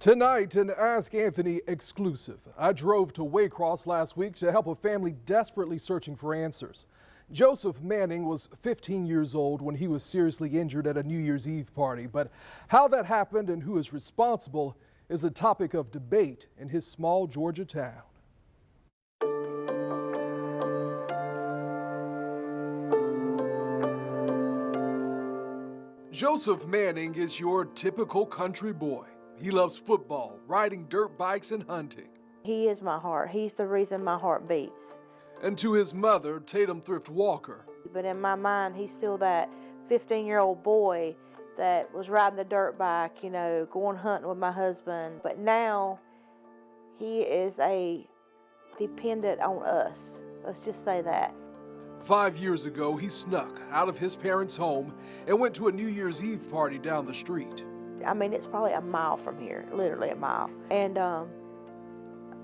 Tonight, an Ask Anthony exclusive. I drove to Waycross last week to help a family desperately searching for answers. Joseph Manning was 15 years old when he was seriously injured at a New Year's Eve party. But how that happened and who is responsible is a topic of debate in his small Georgia town. Joseph Manning is your typical country boy. He loves football, riding dirt bikes, and hunting. He is my heart. He's the reason my heart beats. And to his mother, Tatum Thrift Walker. But in my mind, he's still that 15-year-old boy that was riding the dirt bike, going hunting with my husband. But now, he is dependent on us. Let's just say that. 5 years ago, he snuck out of his parents' home and went to a New Year's Eve party down the street. I mean, it's probably a mile from here, literally a mile. And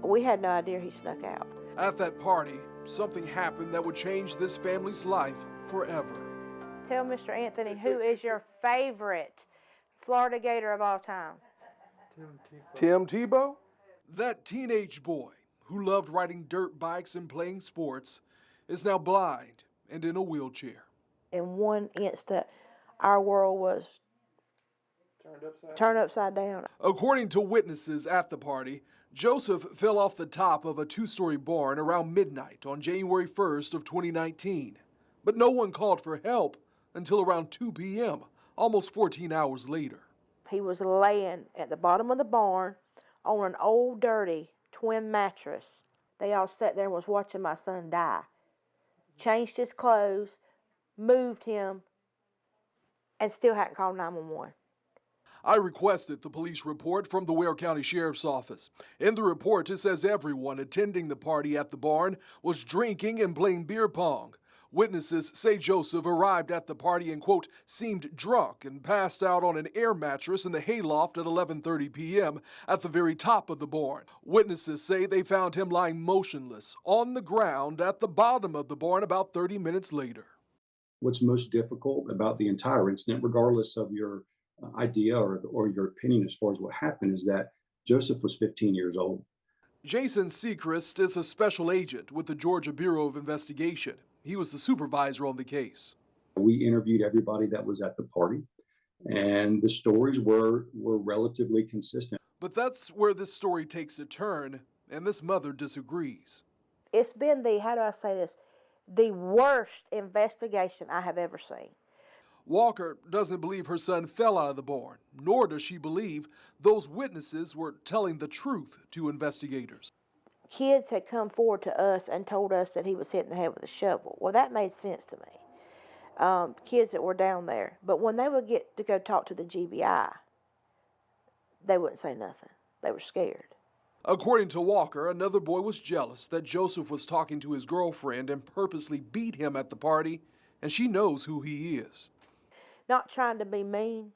we had no idea he snuck out. At that party, something happened that would change this family's life forever. Tell Mr. Anthony, who is your favorite Florida Gator of all time? Tim Tebow? That teenage boy who loved riding dirt bikes and playing sports is now blind and in a wheelchair. In one instant, our world was turned upside down. According to witnesses at the party, Joseph fell off the top of a two-story barn around midnight on January 1st of 2019. But no one called for help until around 2 p.m., almost 14 hours later. He was laying at the bottom of the barn on an old, dirty twin mattress. They all sat there and was watching my son die. Changed his clothes, moved him, and still hadn't called 911. I requested the police report from the Ware County Sheriff's Office. In the report, it says everyone attending the party at the barn was drinking and playing beer pong. Witnesses say Joseph arrived at the party and, quote, seemed drunk and passed out on an air mattress in the hayloft at 11:30 p.m. at the very top of the barn. Witnesses say they found him lying motionless on the ground at the bottom of the barn about 30 minutes later. What's most difficult about the entire incident, regardless of your idea or your opinion as far as what happened, is that Joseph was 15 years old. Jason Seacrest is a special agent with the Georgia Bureau of Investigation. He was the supervisor on the case. We interviewed everybody that was at the party, and the stories were relatively consistent. But that's where this story takes a turn, and this mother disagrees. It's been the worst investigation I have ever seen. Walker doesn't believe her son fell out of the barn, nor does she believe those witnesses were telling the truth to investigators. Kids had come forward to us and told us that he was hit in the head with a shovel. Well, that made sense to me. Kids that were down there. But when they would get to go talk to the GBI, they wouldn't say nothing. They were scared. According to Walker, another boy was jealous that Joseph was talking to his girlfriend and purposely beat him at the party, and she knows who he is. Not trying to be mean,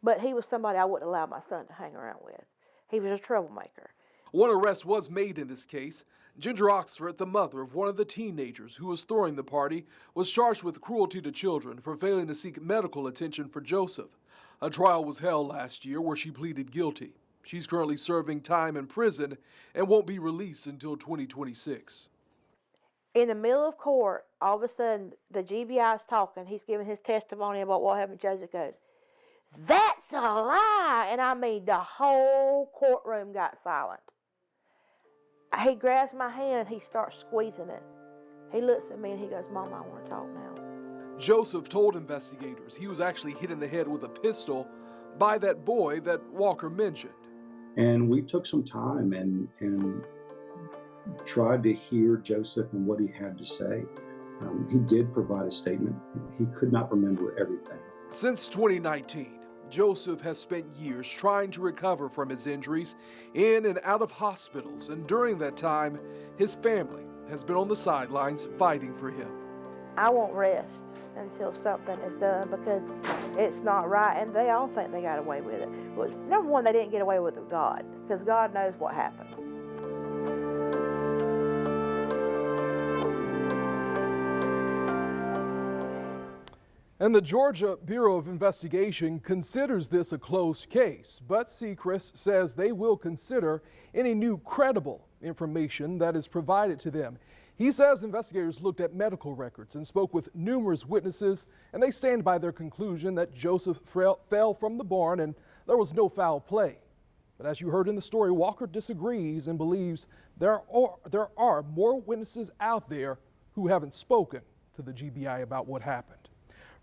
but he was somebody I wouldn't allow my son to hang around with. He was a troublemaker. One arrest was made in this case. Ginger Oxford, the mother of one of the teenagers who was throwing the party, was charged with cruelty to children for failing to seek medical attention for Joseph. A trial was held last year where she pleaded guilty. She's currently serving time in prison and won't be released until 2026. In the middle of court, all of a sudden, the GBI is talking. He's giving his testimony about what happened. Joseph goes, "That's a lie." And I mean, the whole courtroom got silent. He grabs my hand and he starts squeezing it. He looks at me and he goes, "Mom, I want to talk now." Joseph told investigators he was actually hit in the head with a pistol by that boy that Walker mentioned. And we took some time and tried to hear Joseph and what he had to say. He did provide a statement. He could not remember everything. Since 2019, Joseph has spent years trying to recover from his injuries in and out of hospitals, and during that time, his family has been on the sidelines fighting for him. I won't rest until something is done because it's not right, and they all think they got away with it. Well, number one, they didn't get away with it with God, because God knows what happened. And the Georgia Bureau of Investigation considers this a closed case, but Sechrist says they will consider any new credible information that is provided to them. He says investigators looked at medical records and spoke with numerous witnesses, and they stand by their conclusion that Joseph fell from the barn and there was no foul play. But as you heard in the story, Walker disagrees and believes there are more witnesses out there who haven't spoken to the GBI about what happened.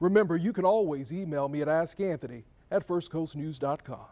Remember, you can always email me at askanthony@firstcoastnews.com.